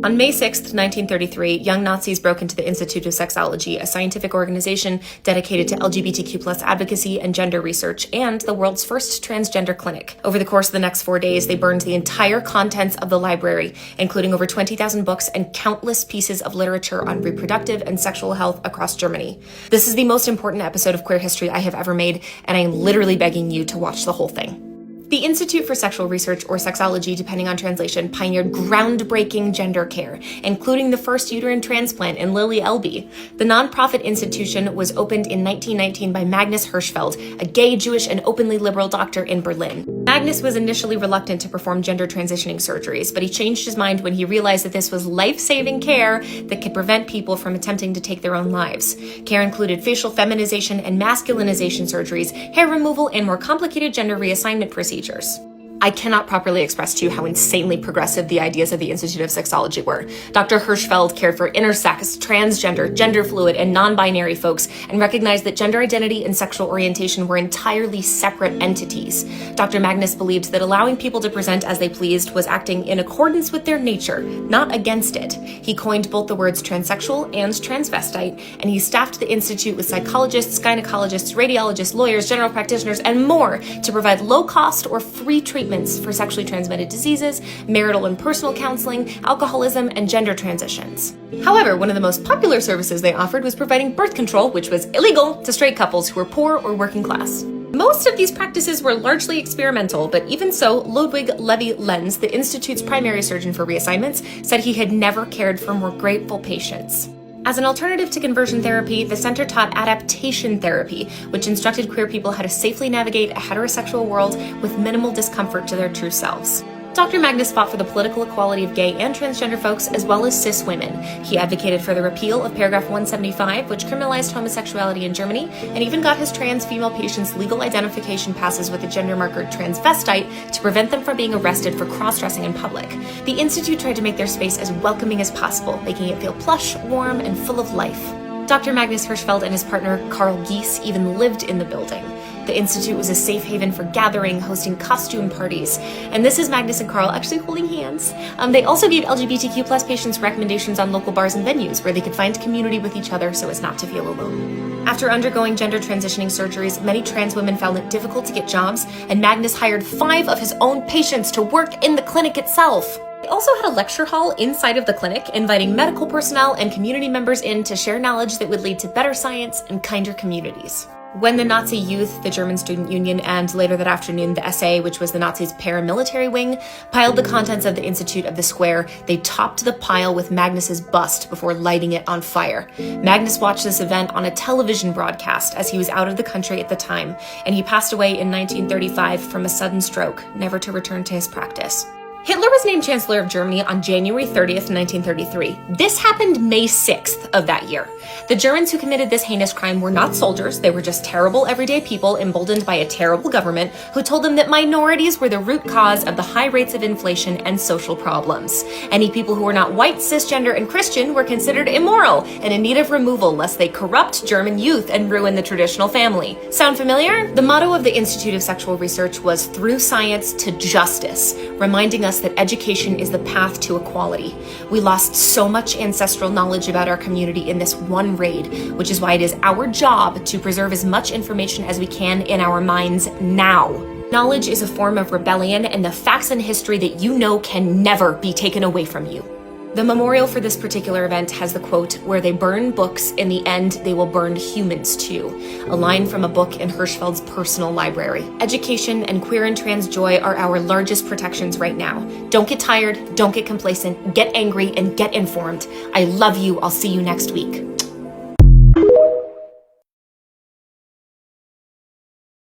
On May 6, 1933, young Nazis broke into the Institute of Sexology, a scientific organization dedicated to LGBTQ+ advocacy and gender research, and the world's first transgender clinic. Over the course of the next 4 days, they burned the entire contents of the library, including over 20,000 books and countless pieces of literature on reproductive and sexual health across Germany. This is the most important episode of Queer History I have ever made, and I am literally begging you to watch the whole thing. The Institute for Sexual Research, or Sexology, depending on translation, pioneered groundbreaking gender care, including the first uterine transplant in Lily Elbe. The nonprofit institution was opened in 1919 by Magnus Hirschfeld, a gay, Jewish, and openly liberal doctor in Berlin. Magnus was initially reluctant to perform gender transitioning surgeries, but he changed his mind when he realized that this was life-saving care that could prevent people from attempting to take their own lives. Care included facial feminization and masculinization surgeries, hair removal, and more complicated gender reassignment procedures. I cannot properly express to you how insanely progressive the ideas of the Institute of Sexology were. Dr. Hirschfeld cared for intersex, transgender, gender fluid, and non-binary folks and recognized that gender identity and sexual orientation were entirely separate entities. Dr. Magnus believed that allowing people to present as they pleased was acting in accordance with their nature, not against it. He coined both the words transsexual and transvestite, and he staffed the Institute with psychologists, gynecologists, radiologists, lawyers, general practitioners, and more to provide low-cost or free treatment for sexually transmitted diseases, marital and personal counseling, alcoholism, and gender transitions. However, one of the most popular services they offered was providing birth control, which was illegal to straight couples who were poor or working class. Most of these practices were largely experimental, but even so, Ludwig Levy Lenz, the Institute's primary surgeon for reassignments, said he had never cared for more grateful patients. As an alternative to conversion therapy, the center taught adaptation therapy, which instructed queer people how to safely navigate a heterosexual world with minimal discomfort to their true selves. Dr. Magnus fought for the political equality of gay and transgender folks, as well as cis women. He advocated for the repeal of paragraph 175, which criminalized homosexuality in Germany, and even got his trans female patients legal identification passes with the gender marker transvestite to prevent them from being arrested for cross-dressing in public. The Institute tried to make their space as welcoming as possible, making it feel plush, warm, and full of life. Dr. Magnus Hirschfeld and his partner Carl Gies even lived in the building. The Institute was a safe haven for gathering, hosting costume parties. And this is Magnus and Carl actually holding hands. They also gave LGBTQ+ patients recommendations on local bars and venues where they could find community with each other so as not to feel alone. After undergoing gender transitioning surgeries, many trans women found it difficult to get jobs, and Magnus hired 5 of his own patients to work in the clinic itself. They also had a lecture hall inside of the clinic, inviting medical personnel and community members in to share knowledge that would lead to better science and kinder communities. When the Nazi Youth, the German Student Union, and later that afternoon the SA, which was the Nazis' paramilitary wing, piled the contents of the Institute of the Square, they topped the pile with Magnus's bust before lighting it on fire. Magnus watched this event on a television broadcast as he was out of the country at the time, and he passed away in 1935 from a sudden stroke, never to return to his practice. Hitler was named Chancellor of Germany on January 30th, 1933. This happened May 6th of that year. The Germans who committed this heinous crime were not soldiers, they were just terrible everyday people emboldened by a terrible government who told them that minorities were the root cause of the high rates of inflation and social problems. Any people who were not white, cisgender, and Christian were considered immoral and in need of removal lest they corrupt German youth and ruin the traditional family. Sound familiar? The motto of the Institute of Sexual Research was "Through Science to Justice," reminding us that education is the path to equality. We lost so much ancestral knowledge about our community in this one raid, which is why it is our job to preserve as much information as we can in our minds now. Knowledge is a form of rebellion, and the facts and history that you know can never be taken away from you. The memorial for this particular event has the quote, "Where they burn books, in the end they will burn humans too," a line from a book in Hirschfeld's personal library. Education and queer and trans joy are our largest protections right now. Don't get tired, don't get complacent, get angry, and get informed. I love you. I'll see you next week.